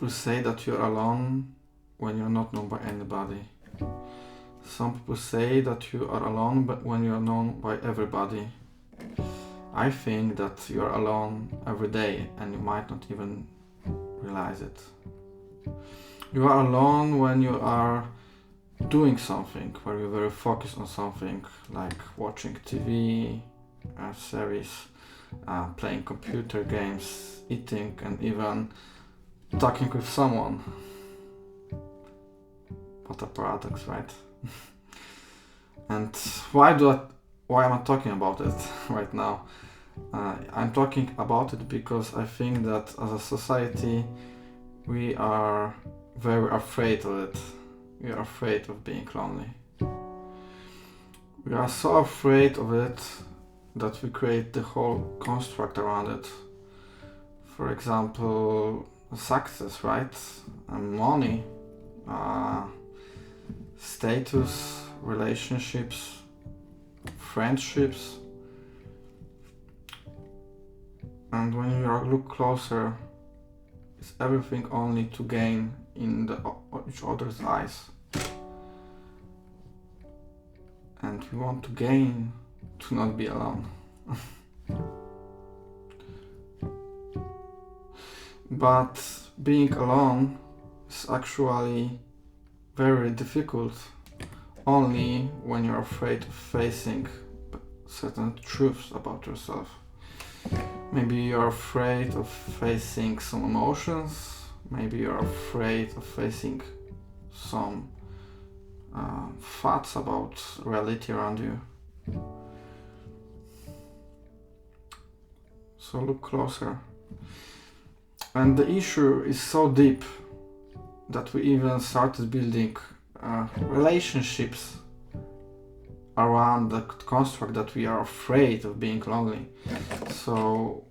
people say that you're alone when you're not known by anybody. Some people say that you are alone but when you're known by everybody. I think that you're alone every day and you might not even realize it. You are alone when you are doing something, where you're very focused on something, like watching TV, series, playing computer games, eating, and even talking with someone. What a paradox, right? And why am I talking about it right now? I'm talking about it because I think that as a society we are very afraid of it. We are afraid of being lonely. We are so afraid of it that we create the whole construct around it. For example, success, right? And money, status, relationships, friendships. And when you look closer, it's everything only to gain in each other's eyes. And we want to gain to not be alone. But being alone is actually very difficult only when you're afraid of facing certain truths about yourself. Maybe you're afraid of facing some emotions, maybe you're afraid of facing some facts about reality around you. So look closer. And the issue is so deep that we even started building relationships around the construct that we are afraid of being lonely. So,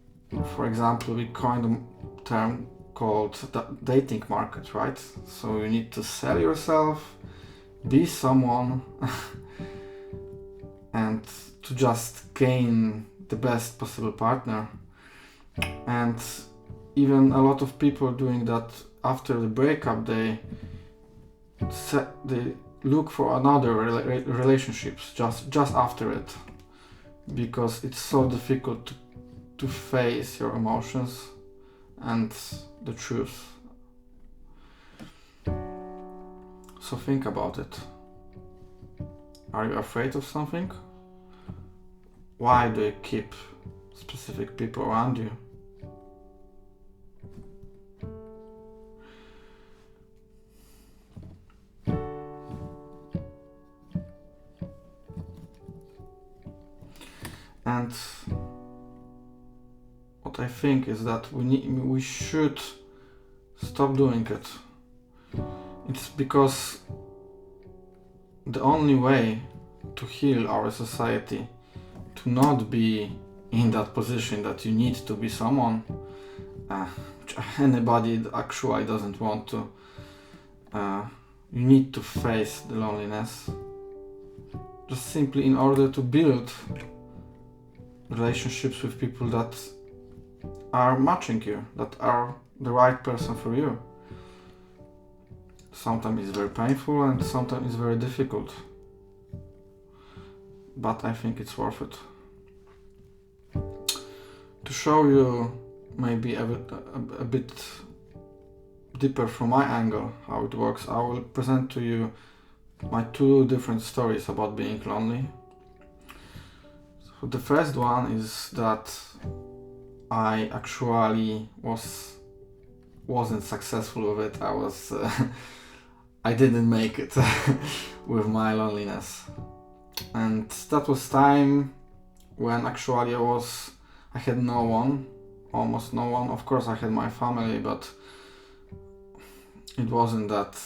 for example, we coined a term called the dating market, right? So you need to sell yourself, be someone, and to just gain the best possible partner. And even a lot of people doing that after the breakup, they look for another relationships just after it, because it's so difficult to face your emotions and the truth. So think about it. Are you afraid of something? Why do you keep specific people around you? And what I think is that we should stop doing it. It's because the only way to heal our society, to not be in that position that you need to be someone, which anybody actually doesn't want to, you need to face the loneliness, just simply in order to build relationships with people that are matching you, that are the right person for you. Sometimes it's very painful and sometimes it's very difficult, but I think it's worth it. To show you maybe a bit deeper from my angle how it works, I will present to you my two different stories about being lonely. So the first one is that I actually wasn't successful with it. I didn't make it with my loneliness, and that was time when actually I had no one, almost no one. Of course I had my family, but it wasn't that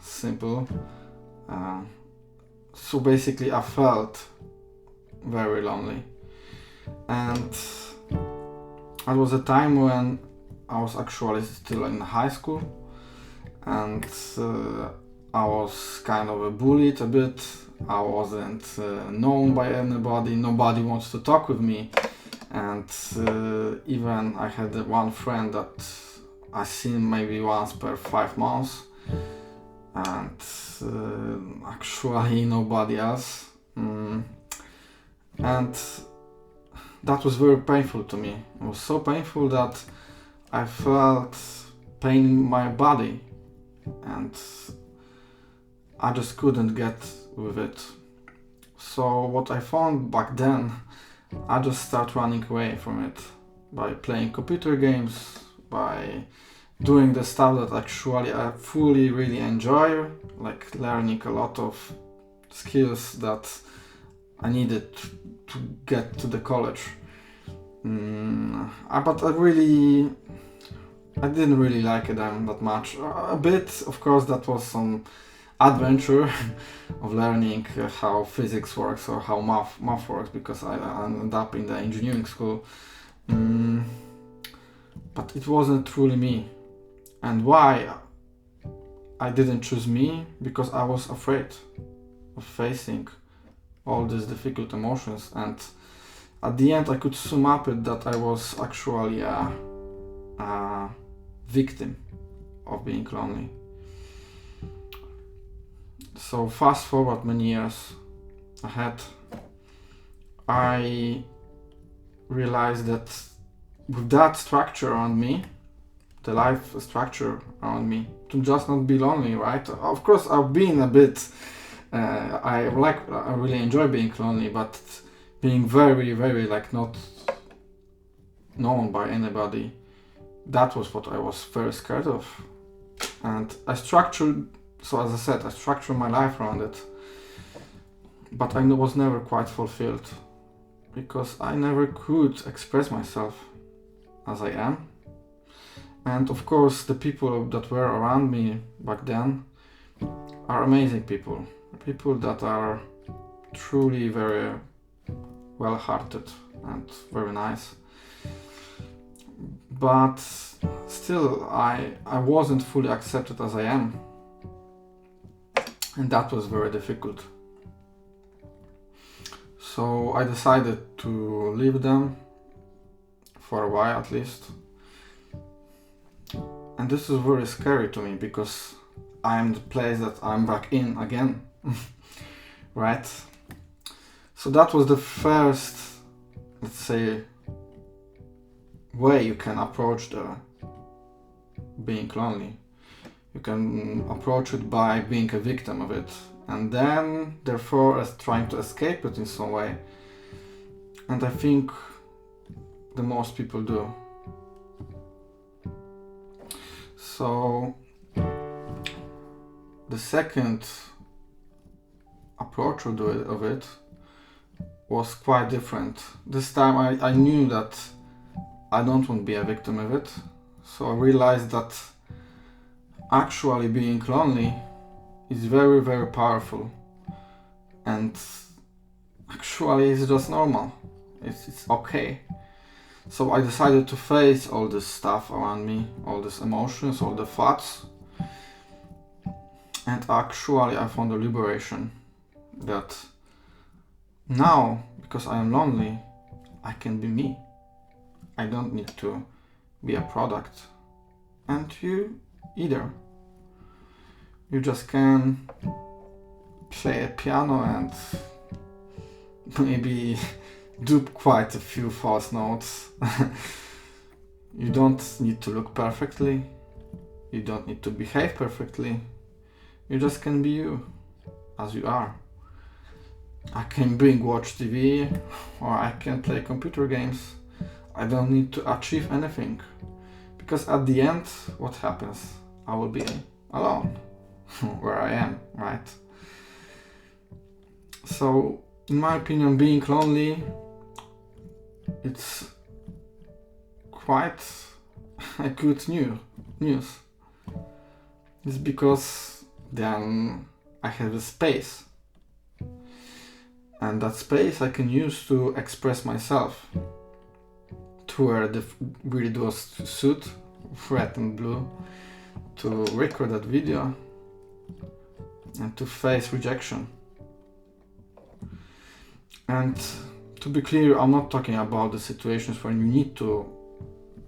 simple. So basically I felt very lonely, and it was a time when I was actually still in high school, and I was kind of bullied a bit. I wasn't known by anybody, nobody wants to talk with me, and even I had one friend that I see him maybe once per 5 months, and actually nobody else. And that was very painful to me. It was so painful that I felt pain in my body, and I just couldn't get with it. So what I found back then, I just started running away from it by playing computer games, by doing the stuff that actually I fully really enjoy, like learning a lot of skills that I needed to get to the college. But I didn't really like them that much. A bit, of course, that was some adventure of learning how physics works or how math works, because I ended up in the engineering school. But it wasn't truly me. And why I didn't choose me? Because I was afraid of facing all these difficult emotions, and at the end I could sum up it that I was actually a victim of being lonely. So fast forward many years ahead, I realized that with that structure around me, the life structure around me, to just not be lonely, right? Of course, I've been a bit. I really enjoy being lonely, but being very, very like not known by anybody, that was what I was very scared of. And I structured my life around it. But I was never quite fulfilled, because I never could express myself as I am. And of course, the people that were around me back then are amazing people. People that are truly very well-hearted and very nice. But still, I wasn't fully accepted as I am. And that was very difficult. So I decided to leave them for a while at least. And this is very scary to me, because I'm the place that I'm back in again. Right? So that was the first, let's say, way you can approach the being lonely. You can approach it by being a victim of it, and then therefore as trying to escape it in some way. And I think the most people do. So the second approach of it was quite different. This time I knew that I don't want to be a victim of it. So I realized that actually being lonely is very, very powerful, and actually it's just normal. It's okay. So I decided to face all this stuff around me, all these emotions, all the thoughts, and actually I found a liberation that now, because I am lonely, I can be me. I don't need to be a product, and you either. You just can play a piano and maybe do quite a few false notes. You don't need to look perfectly. You don't need to behave perfectly. You just can be you, as you are. I can watch TV, or I can play computer games. I don't need to achieve anything, because at the end, what happens? I will be alone, where I am, right? So, in my opinion, being lonely, it's quite a good news. It's because then I have a space, and that space I can use to express myself, to wear the really those suit, red and blue, to record that video, and to face rejection. And to be clear, I'm not talking about the situations when you need to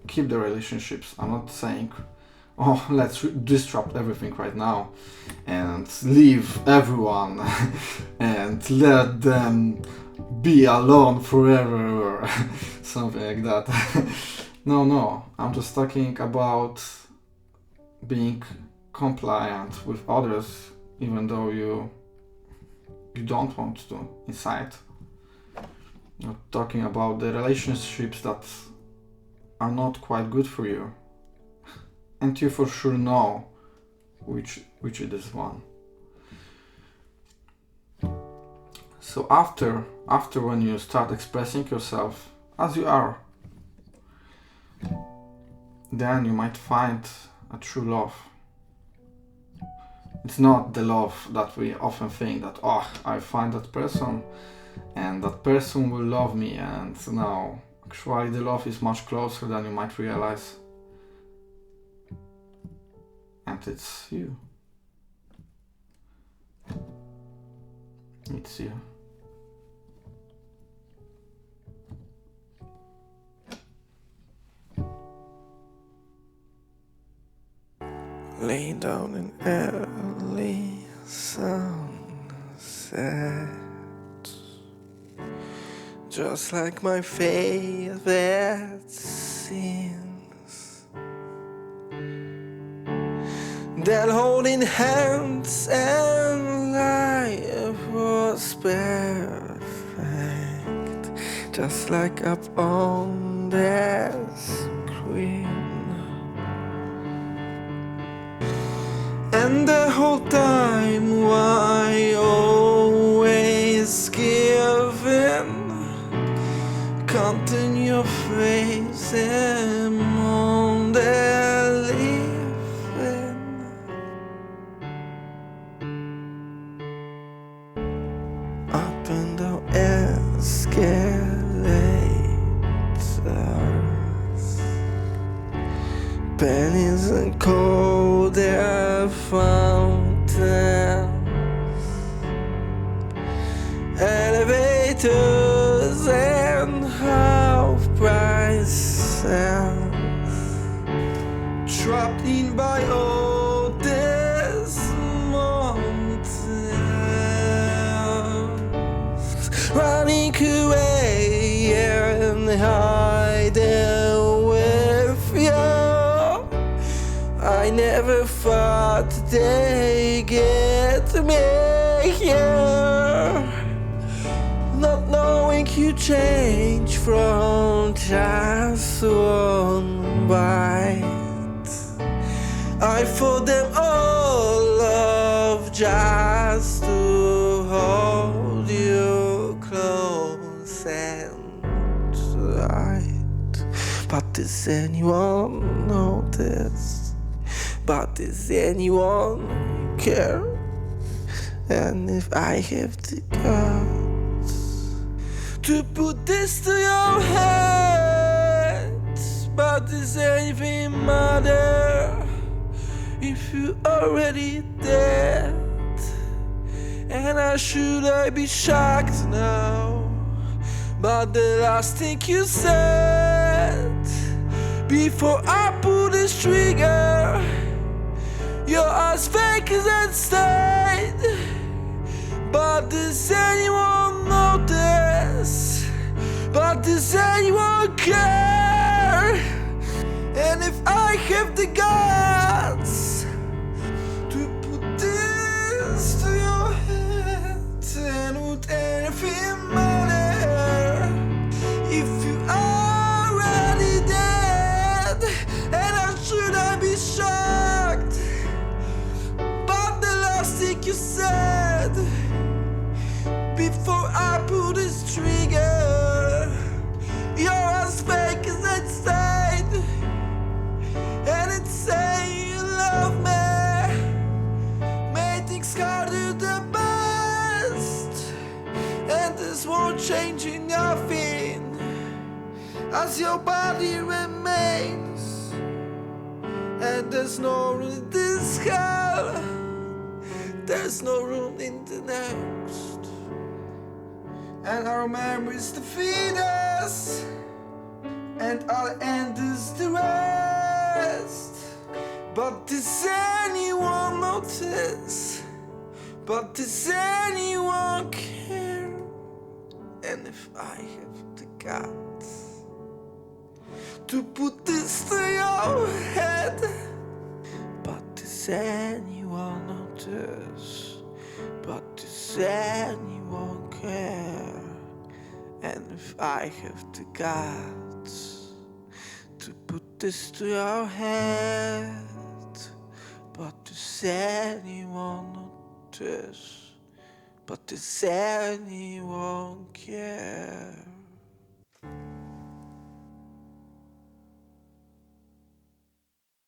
keep the relationships. I'm not saying oh, let's disrupt everything right now and leave everyone and let them be alone forever or something like that. No, I'm just talking about being compliant with others even though you don't want to inside. You're talking about the relationships that are not quite good for you, and you for sure know which it is one. So after when you start expressing yourself as you are, then you might find a true love. It's not the love that we often think that, oh, I find that person and that person will love me, and no, actually the love is much closer than you might realize. And it's you. It's you. Lay down in early sunset, just like my favorite scenes. Then holding hands and life was perfect, just like up on the screen. And the whole time I always give in, counting your face and on the living. Up in the escalators, pennies and cold air fountains, elevators and half-price sales, trapped in by all this mountains, running away and hiding with you. I never thought they'd get me here, not knowing you change from just one bite. I thought them all love just to hold you close and tight. But does anyone notice? But does anyone care? And if I have the guts to put this to your head, but does anything matter if you already dead? And I be shocked now, but the last thing you said before I pull this trigger, you're as fake as that stayed. But does anyone notice? But does anyone care? And if I have the guts to put this to your head, then would anything matter if you are already dead? And I be shocked, but the last thing you said before I pull this trigger, you're as fake as that stayed. And it's saying you love me, made things harder the best. And this won't change nothing as your body remains. And there's no room in this hell, there's no room in the next. And our memories defeat us, and our end is the rest. But does anyone notice? But does anyone care? And if I have the guts to put this to your head, but does anyone notice? But does anyone care? And if I have the guts to put this to your head, but does anyone notice? But does anyone care?